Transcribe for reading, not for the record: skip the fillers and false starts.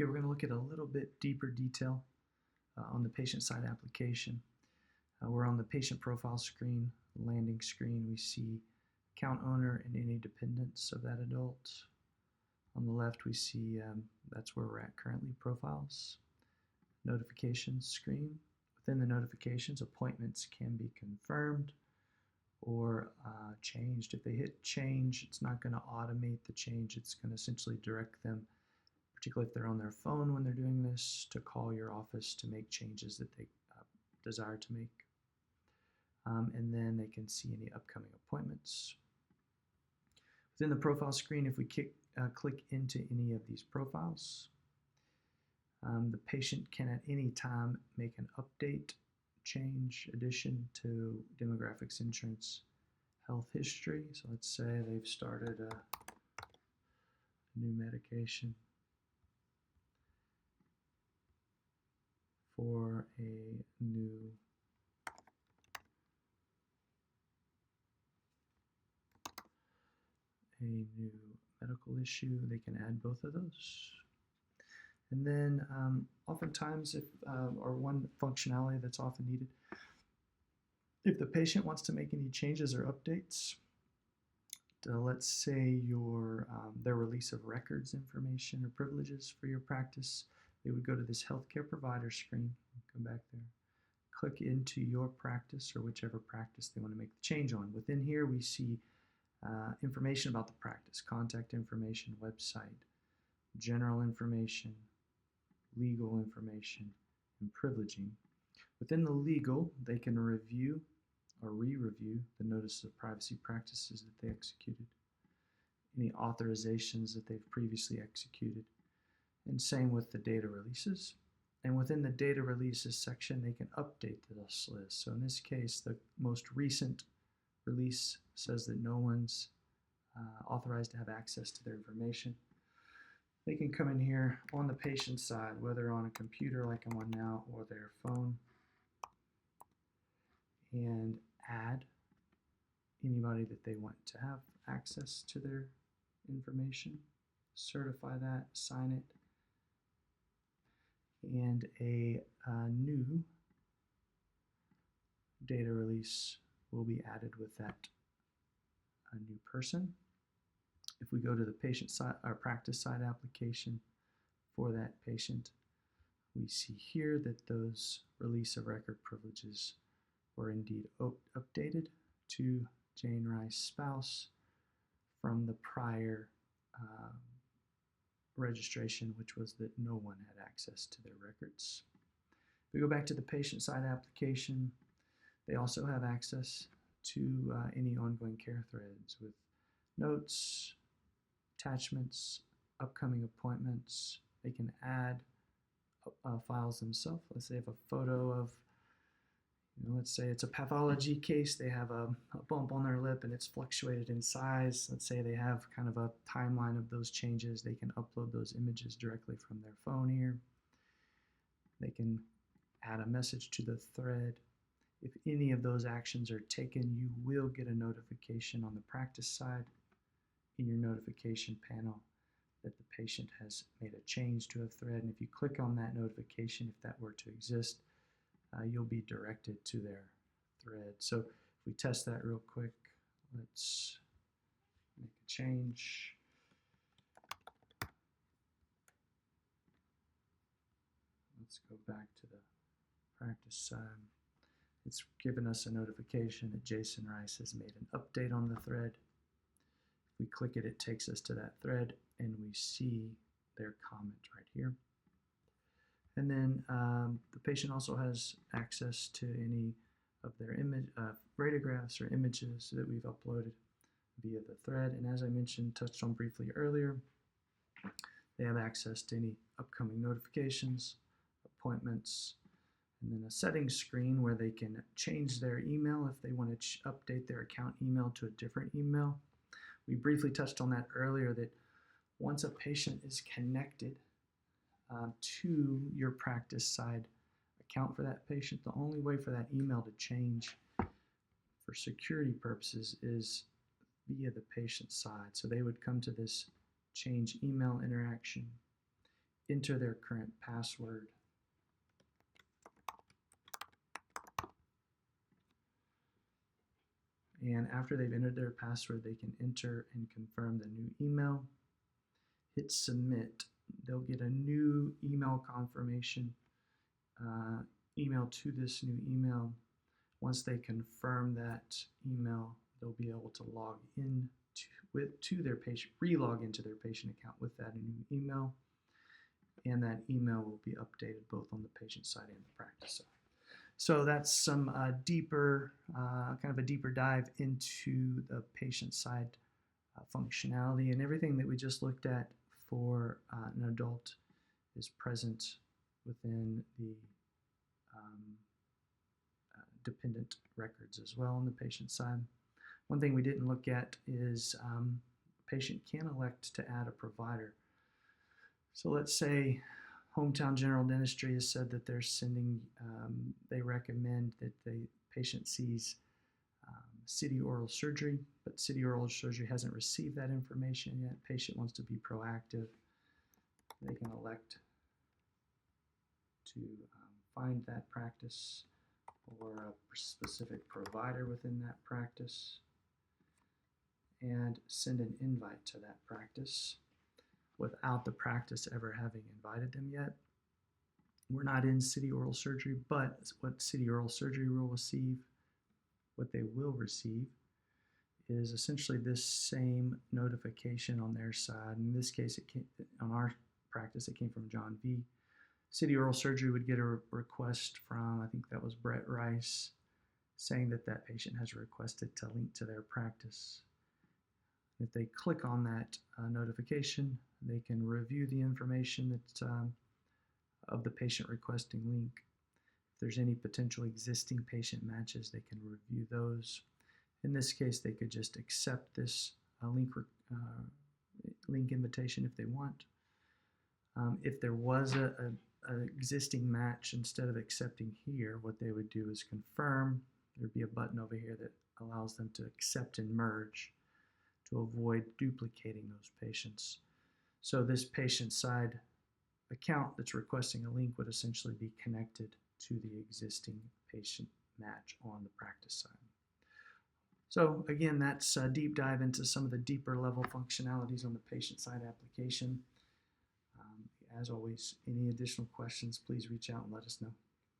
Okay, we're going to look at a little bit deeper detail on the patient side application. We're on the patient profile screen, landing screen. We see account owner and any dependents of that adult. On the left, we see that's where we're at currently, profiles. Notifications screen. Within the notifications, appointments can be confirmed or changed. If they hit change, it's not going to automate the change. It's going to essentially direct them, particularly if they're on their phone when they're doing this, to call your office to make changes that they desire to make. And then they can see any upcoming appointments. Within the profile screen, if we click into any of these profiles, the patient can at any time make an update, change, addition to demographics, insurance, health history. So let's say they've started a new medication for a new medical issue. They can add both of those. And then oftentimes, or one functionality that's often needed, if the patient wants to make any changes or updates to, let's say, their release of records information or privileges for your practice, they would go to this healthcare provider screen, come back there, click into your practice or whichever practice they want to make the change on. Within here, we see information about the practice, contact information, website, general information, legal information, and privileging. Within the legal, they can review or re-review the notice of privacy practices that they executed, any authorizations that they've previously executed, and same with the data releases. And within the data releases section, they can update this list. So in this case, the most recent release says that no one's authorized to have access to their information. They can come in here on the patient side, whether on a computer like I'm on now or their phone, and add anybody that they want to have access to their information, certify that, sign it, and a new data release will be added with that new person. If we go to the patient side, our practice side application for that patient, we see here that those release of record privileges were indeed updated to Jane Rice, spouse, from the prior registration, which was that no one had access to their records. If we go back to the patient side application, they also have access to any ongoing care threads with notes, attachments, upcoming appointments. They can add files themselves. Let's say they have a photo of, let's say it's a pathology case. They have a bump on their lip and it's fluctuated in size. Let's say they have kind of a timeline of those changes. They can upload those images directly from their phone here. They can add a message to the thread. If any of those actions are taken, you will get a notification on the practice side in your notification panel that the patient has made a change to a thread. And if you click on that notification, if that were to exist, you'll be directed to their thread. So if we test that real quick, let's make a change. Let's go back to the practice side. It's given us a notification that Jason Rice has made an update on the thread. If we click it, it takes us to that thread and we see their comment right here. And then the patient also has access to any of their radiographs or images that we've uploaded via the thread. And as I mentioned, touched on briefly earlier, they have access to any upcoming notifications, appointments, and then a settings screen where they can change their email if they want to update their account email to a different email. We briefly touched on that earlier, that once a patient is connected to your practice side account for that patient, the only way for that email to change for security purposes is via the patient side. So they would come to this change email interaction, enter their current password. And after they've entered their password, they can enter and confirm the new email. Hit submit. They'll get a new email confirmation email to this new email. Once they confirm that email, they'll be able to log in to their patient, re-log into their patient account with that new email, and that email will be updated both on the patient side and the practice side. So that's some deeper, kind of a deeper dive into the patient side functionality, and everything that we just looked at for an adult is present within the dependent records as well on the patient side. One thing we didn't look at is patient can elect to add a provider. So let's say Hometown General Dentistry has said that they're sending, they recommend that the patient sees City Oral Surgery, but City Oral Surgery hasn't received that information yet. Patient wants to be proactive. They can elect to find that practice or a specific provider within that practice and send an invite to that practice without the practice ever having invited them yet. We're not in City Oral Surgery, but what City Oral Surgery will receive, what they will receive, is essentially this same notification on their side. In this case, it came, on our practice, it came from John V. City Oral Surgery would get a request from, I think that was Brett Rice, saying that that patient has requested to link to their practice. If they click on that notification, they can review the information that of the patient requesting link. If there's any potential existing patient matches, they can review those. In this case, they could just accept this link invitation if they want. If there was an existing match, instead of accepting here, what they would do is confirm. There'd be a button over here that allows them to accept and merge to avoid duplicating those patients. So this patient side account that's requesting a link would essentially be connected to the existing patient match on the practice side. So again, that's a deep dive into some of the deeper level functionalities on the patient side application. As always, any additional questions, please reach out and let us know.